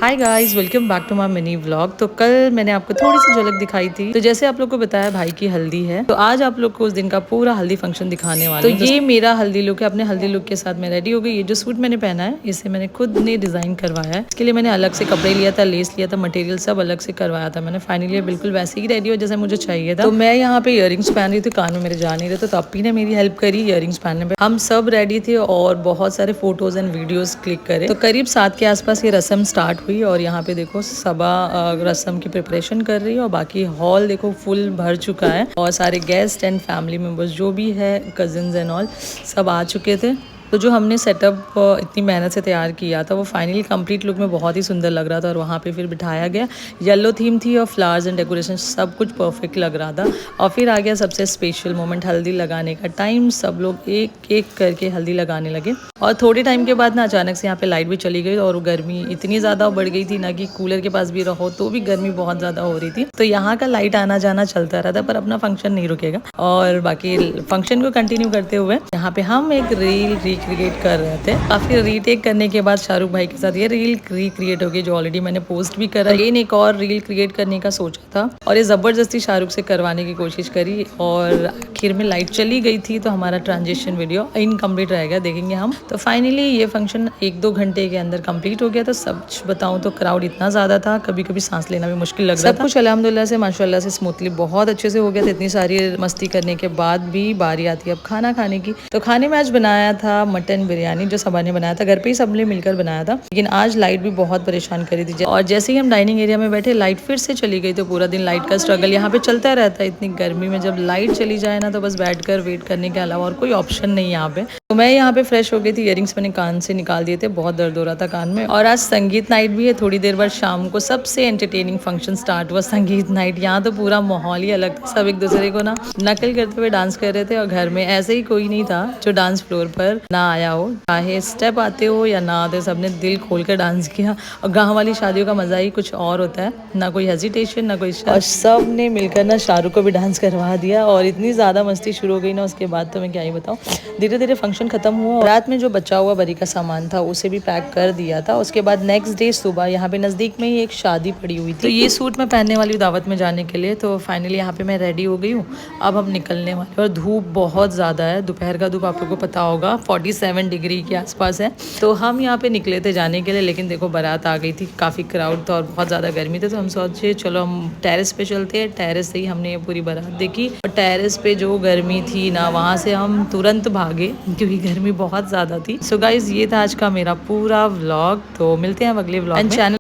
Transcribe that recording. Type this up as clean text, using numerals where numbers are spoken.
Hi guys, welcome back to my mini vlog. तो कल मैंने आपको थोड़ी सी झलक दिखाई थी। तो जैसे आप लोग को बताया भाई की हल्दी है, तो आज आप लोग को उस दिन का पूरा हल्दी फंक्शन दिखाने वाले हैं। तो ये मेरा हल्दी लुक है। अपने हल्दी लुक के साथ मैं रेडी हो गई। ये जो सूट मैंने पहना है इसे मैंने खुद ने डिजाइन करवाया है। इसके लिए मैंने अलग से कपड़े लिया था, लेस लिया था, मटेरियल सब अलग से करवाया था मैंने। फाइनली बिल्कुल वैसे ही रेडी हो जैसे मुझे चाहिए था। तो मैं यहाँ पे इयरिंग्स पहन रही थी, कान में मेरे जा नहीं रहे थे, तो अप्पी ने मेरी हेल्प करी इयरिंग्स पहनने में। हम सब रेडी थे और बहुत सारे फोटोज एंड वीडियोज क्लिक करे। तो करीब 7 के आसपास ये रस्म स्टार्ट हुई और यहाँ पे देखो सबा रस्म की प्रिपरेशन कर रही है और बाकी हॉल देखो फुल भर चुका है और सारे गेस्ट एंड फैमिली मेंबर्स जो भी है, कजिन्स एंड ऑल, सब आ चुके थे। तो जो हमने सेटअप इतनी मेहनत से तैयार किया था वो फाइनली कंप्लीट लुक में बहुत ही सुंदर लग रहा था और वहाँ पे फिर बिठाया गया। येलो थीम थी और फ्लावर्स एंड डेकोरेशन सब कुछ परफेक्ट लग रहा था। और फिर आ गया सबसे स्पेशल मोमेंट, हल्दी लगाने का टाइम। सब लोग एक एक करके हल्दी लगाने लगे और थोड़े टाइम के बाद ना अचानक से यहाँ पे लाइट भी चली गई और गर्मी इतनी ज़्यादा बढ़ गई थी ना कि कूलर के पास भी रहो तो भी गर्मी बहुत ज़्यादा हो रही थी। तो यहाँ का लाइट आना जाना चलता रहता, पर अपना फंक्शन नहीं रुकेगा। और बाकी फंक्शन को कंटिन्यू करते हुए यहाँ पे हम एक रील रिक्रिएट कर रहे थे। काफी रीटेक करने के बाद शाहरुख भाई के साथ ये रील रिक्रिएट हो गई, जो ऑलरेडी मैंने पोस्ट भी करा। अगेन एक और रील क्रिएट करने का सोचा था और ये जबरदस्ती शाहरुख से करवाने की कोशिश करी और आखिर में लाइट चली गई थी तो हमारा ट्रांजिशन वीडियो इनकम्प्लीट रह गया, देखेंगे हम। तो फाइनली ये फंक्शन 1-2 घंटे के अंदर कंप्लीट हो गया। तो सच बताऊं तो क्राउड इतना ज्यादा था, कभी कभी सांस लेना भी मुश्किल लग रहा था। सब कुछ अल्हम्दुलिल्लाह से माशाल्लाह से स्मूथली बहुत अच्छे से हो गया था। इतनी सारी मस्ती करने के बाद भी बारी आती है अब खाना खाने की। तो खाने में आज बनाया था मटन बिरयानी, जो सबा ने बनाया था। घर पे ही सबने मिलकर बनाया था, लेकिन आज लाइट भी बहुत परेशान करी थी और जैसे ही हम डाइनिंग एरिया में बैठे लाइट फिर से चली गई। तो पूरा दिन लाइट का स्ट्रगल यहाँ पे चलता रहता है। इतनी गर्मी में जब लाइट चली जाए ना तो बस बैठकर वेट करने के अलावा और कोई ऑप्शन नहीं यहाँ पे। तो मैं यहाँ पे फ्रेश हो गई थी। इयरिंग्स मैंने कान से निकाल दिए थे, बहुत दर्द हो रहा था कान में। और आज संगीत नाइट भी है। थोड़ी देर बाद शाम को सबसे एंटरटेनिंग फंक्शन स्टार्ट हुआ, संगीत नाइट। यहाँ तो पूरा माहौल ही अलग था। सब एक दूसरे को ना नकल करते हुए डांस कर रहे थे और घर में ऐसे ही कोई नहीं था जो डांस फ्लोर पर ना आया हो, चाहे स्टेप आते हो या ना आते, सबने दिल खोलकर डांस किया। और गाँव वाली शादियों का मजा ही कुछ और होता है, ना कोई हेजिटेशन ना कोई शर्म। और सब ने मिलकर ना शाहरुख को भी डांस करवा दिया और इतनी ज्यादा मस्ती शुरू हो गई ना उसके बाद तो मैं क्या ही बताऊँ। धीरे धीरे फंक्शन खत्म हुआ। रात में जो बचा हुआ बरी का सामान था उसे भी पैक कर दिया था। उसके बाद नेक्स्ट डे सुबह यहाँ पे नजदीक में ही एक शादी पड़ी हुई थी, तो ये सूट मैं पहनने वाली दावत में जाने के लिए। तो फाइनली यहाँ पे मैं रेडी हो गई हूँ। अब हम निकलने वाले और धूप बहुत ज़्यादा है। दोपहर का धूप आप लोगों को पता होगा 47 डिग्री के आसपास है। तो हम यहाँ पे निकले थे जाने के लिए, लेकिन देखो बारात आ गई थी, काफ़ी क्राउड था और बहुत ज़्यादा गर्मी थी। तो हम सोचे चलो हम टेरेस पे चलते हैं। टेरेस से ही हमने ये पूरी बारात देखी और टेरेस पे जो गर्मी थी ना, वहाँ से हम तुरंत भागे क्योंकि गर्मी बहुत ज़्यादा थी। सो गाइज ये था आज का मेरा पूरा व्लॉग। तो मिलते हैं अब अगले व्लॉग में। चैनल